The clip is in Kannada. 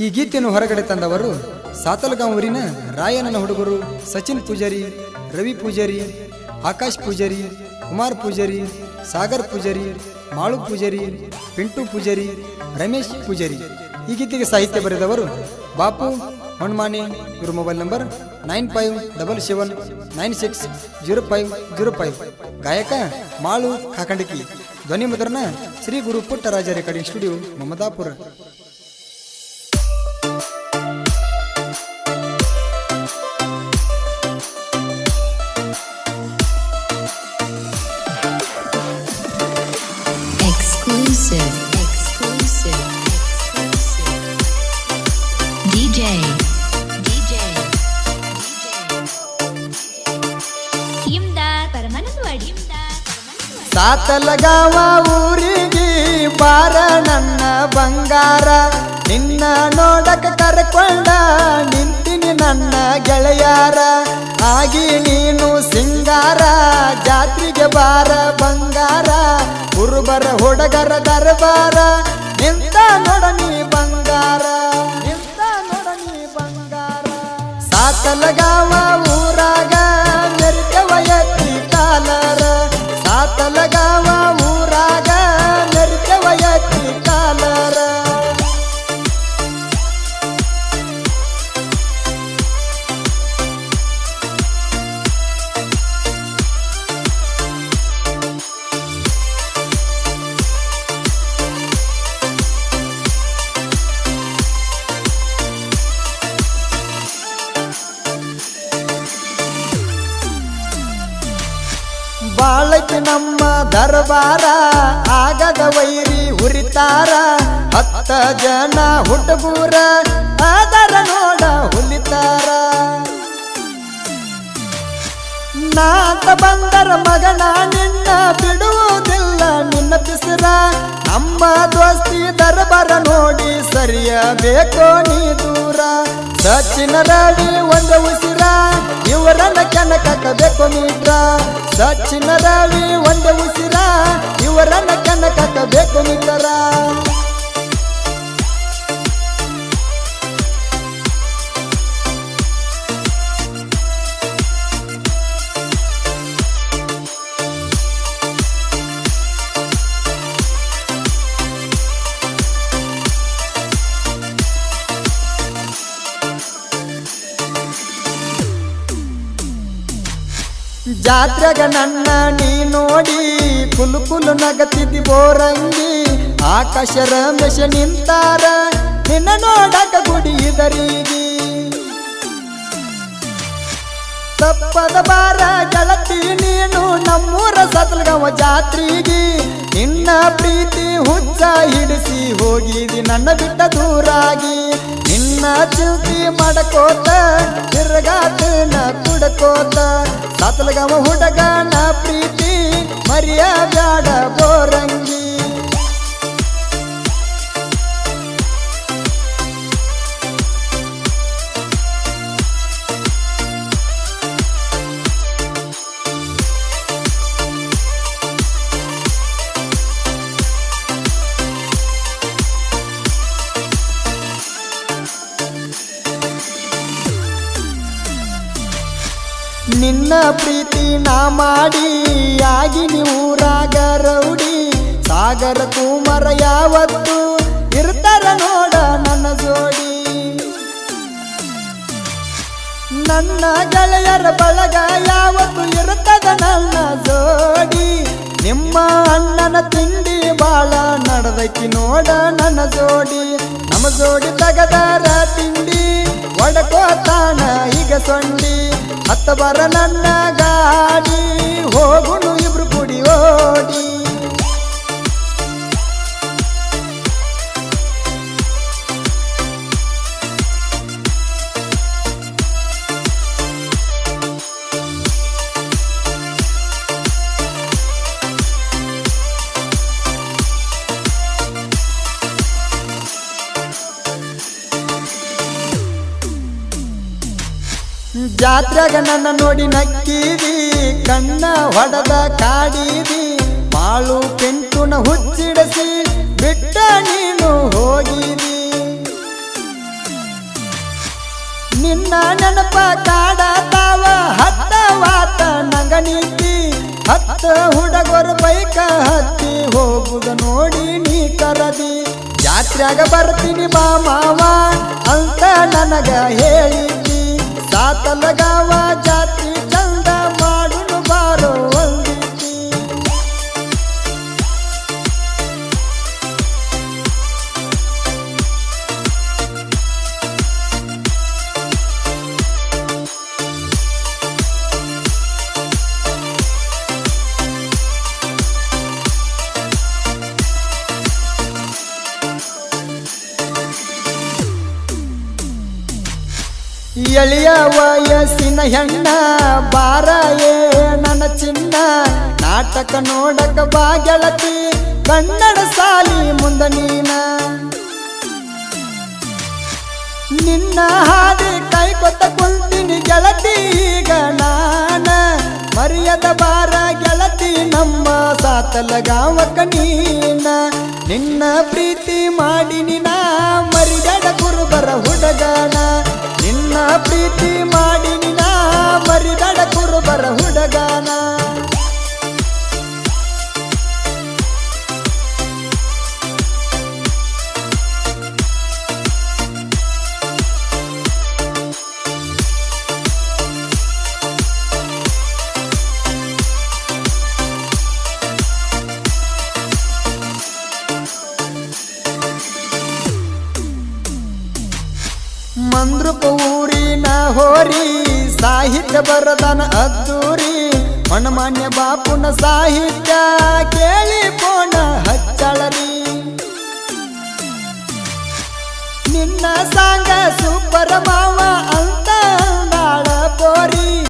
ಈ ಗೀತೆಯನ್ನು ಹೊರಗಡೆ ತಂದವರು ಸಾತಲಗಾಂವ್ ಊರಿನ ರಾಯಣ್ಣನ ಹುಡುಗರು ಸಚಿನ್ ಪೂಜಾರಿ, ರವಿ ಪೂಜಾರಿ, ಆಕಾಶ್ ಪೂಜಾರಿ, ಕುಮಾರ್ ಪೂಜಾರಿ, ಸಾಗರ್ ಪೂಜಾರಿ, ಮಾಳು ಪೂಜಾರಿ, ಪಿಂಟು ಪೂಜಾರಿ, ರಮೇಶ್ ಪೂಜಾರಿ. ಈ ಗೀತೆಗೆ ಸಾಹಿತ್ಯ ಬರೆದವರು ಬಾಪು ಹೊಣ್ಮಾನೆ. ಇವ್ರ ಮೊಬೈಲ್ ನಂಬರ್ 9577960505. ಗಾಯಕ ಮಾಳು ಕಾಕಂಡಕಿ. ಧ್ವನಿ ಮುದ್ರಣ Shri Guru Puttaraja recording studio, Mamadapur. Exclusive. DJ. Satalgaon ಊರಿಗೆ ಬಾರ ನನ್ನ ಬಂಗಾರ, ನಿನ್ನ ನೋಡಕ ಕರ್ಕೊಂಡ ನಿಂತಿನಿ ನನ್ನ ಗೆಳೆಯಾರ. ಆಗಿ ನೀನು ಸಿಂಗಾರ, ಜಾತ್ರೆಗೆ ಬಾರ ಬಂಗಾರ, ಕುರುಬರ ಹುಡುಗರ ದರ್ಬಾರ, ನಿಂತ ನೋಡನಿ ಬಂಗಾರ, ನಿಂತ ನೋಡನಿ ಬಂಗಾರ. ಸಾತಲಗಾಂವ ಊರಾಗ ಮೆರಿತವ ಎತ್ತಿ ಕಾಲರ, ಸಾತಲಗಾಂವ ಊರಾಗ ಮೆರಿತವ ಎತ್ತಿ ಕಾಲರ. ಬಾಳಕಿ ನಮ್ಮ ದರ್ಬಾರ, ಆಗದ ವೈರಿ ಹುರಿತಾರ. 10 ಜನ ಹುಡುಗೂರ ಅದರ ನೋಡ ಹುಲಿತಾರ. ನಾತ ಬಂದರ ಮಗನ ನಿನ್ನ ಬಿಡುವುದಿಲ್ಲ ನಿನ್ನ ಬಿಸಿರ. ನಮ್ಮ ದೋಸ್ತಿ ದರ್ಬಾರ ನೋಡಿ ಸರಿಯಬೇಕೋ ನೀ ದೂರ. ಸಚಿನ ರವಿ ಒಂದು ಉಸಿರ, ಇವರನ್ನ ಕೆನಕಬೇಕು ಮೀಟ್ರ. ಸಚಿನ ರವಿ ಒಂದು ಉಸಿರ, ಇವರನ್ನ ಕೆನಕಬೇಕು ಮೀಟರ. ಜಾತ್ರೆಗ ನನ್ನ ನೀ ನೋಡಿ ಕುಲು ನಗತಿದ್ದಿ ಬೋರಂಗಿ. ಆಕಾಶ ರಮೇಶ ನಿಂತಾರ ನಿನ್ನ ನೋಡಕ ಗುಡಿದರಿಗೆ. ತಪ್ಪದ ಬಾರ ಗೆಳತಿ ನೀನು ನಮ್ಮೂರ ಸಾತಲಗಾಂವ ಜಾತ್ರೆಗೆ. ನಿನ್ನ ಪ್ರೀತಿ ಹುಚ್ಚ ಹಿಡಿಸಿ ಹೋಗಿದಿ ನನ್ನ ಬಿಟ್ಟ ದೂರಾಗಿ. ನಿನ್ನ ಚಿಂತಿ ಮಾಡಕೋತ ತಿರ್ಗಾತನ ಕುಡಕೋತ. ಸಾತಲಗಾಂವ ಹುಡುಗನ ಪ್ರೀತಿ ಮರಿಯ ಬ್ಯಾಡ ಬೋರಂಗಿ. ನಿನ್ನ ಪ್ರೀತಿ ನಾ ಮಾಡಿ ಆಗಿನಿ ಊರಾಗ ರೌಡಿ. ಸಾಗರ ಕುಮಾರ ಯಾವತ್ತು ಇರ್ತಾರ ನೋಡ ನನ್ನ ಜೋಡಿ. ನನ್ನ ಗೆಳೆಯರ ಬಳಗ ಯಾವತ್ತು ಇರ್ತದ ನನ್ನ ಜೋಡಿ. ನಿಮ್ಮ ಅಣ್ಣನ ತಿಂಡಿ ಬಾಳ ನಡೆದೈತಿ ನೋಡ ನನ್ನ ಜೋಡಿ. ನಮ್ಮ ಜೋಡಿ ತಗದಾರ ತಿಂಡಿ ಒಡಕೋತಾನ ಈಗ ಸೊಂಡಿ. 10 ಬರ ನನ್ನ ಗಾಡಿ, ಹೋಗುನು ಇಬ್ರು ಕುಡಿ ಓಡಿ. ಜಾತ್ರೆಗ ನನ್ನ ನೋಡಿ ನಕ್ಕಿದಿ, ಕಣ್ಣ ಹೊಡೆದ ಕಾಡಿದಿ. ಮಾಳು ಪಿಂಟುನ ಹುಚ್ಚಿಡಿಸಿ ಬಿಟ್ಟ ನೀನು ಹೋಗಿದಿ. ನಿನ್ನ ನೆನಪ ಕಾಡತಾವ ಹತ್ತವಾತ ನಂಗನೀತಿ ಹತ್ತ ಹುಡುಗರು ಬೈಕ ಹತ್ತಿ ಹೋಗುದ ನೋಡಿ ನೀ ಕರದಿ ಜಾತ್ರ್ಯಾಗ ಬರ್ತೀನಿ ಬಾ ಮಾವ ಅಂತ ನನಗ ಹೇಳಿದ್ದಿ ಸಾತಲಗಾವ ಜಾತ್ರಿ ಚಂದ ಮಾಡುನು ಬಾರೋ ಒಂದಿದ್ದಿ ಎಳೆಯ ವಯಸ್ಸಿನ ಹೆಣ್ಣ ಬಾರ ನನ್ನ ಚಿನ್ನ ನಾಟಕ ನೋಡಕ ಬಾ ಗೆಳತಿ ಕನ್ನಡ ಸಾಲಿ ಮುಂದ ನೀನ ನಿನ್ನ ಹಾದಿ ಕೈ ಕೊತ್ತ ಕುಂತೀನಿ ಗೆಳತಿ ಈಗ ನಾನ ಮರ್ಯಾದ ಬಾರ ಗೆಳತಿ ನಮ್ಮ ಸಾತಲಗಾವಕ ನೀನ ನಿನ್ನ ಪ್ರೀತಿ ಮಾಡಿನಿ ನಾ ಮರಿಗಡ ಕುರುಬರ ಹುಡುಗನ ನಿನ್ನ ಪ್ರೀತಿ ಮಾಡಿನಿ ನಾ ಮರಿಗಡ ಕುರುಬರ ಹುಡುಗನ ಮಂದ್ರಪ ಊರಿನ ಹೋರಿ ಸಾಹಿತ್ಯ ಬರದನ ಅದ್ದೂರಿ ಮಣಮಾನ್ಯ ಬಾಪುನ ಸಾಹಿತ್ಯ ಕೇಳಿ ಪೋಣ ಹಚ್ಚಳರಿ ನಿನ್ನ ಸಾಂಗ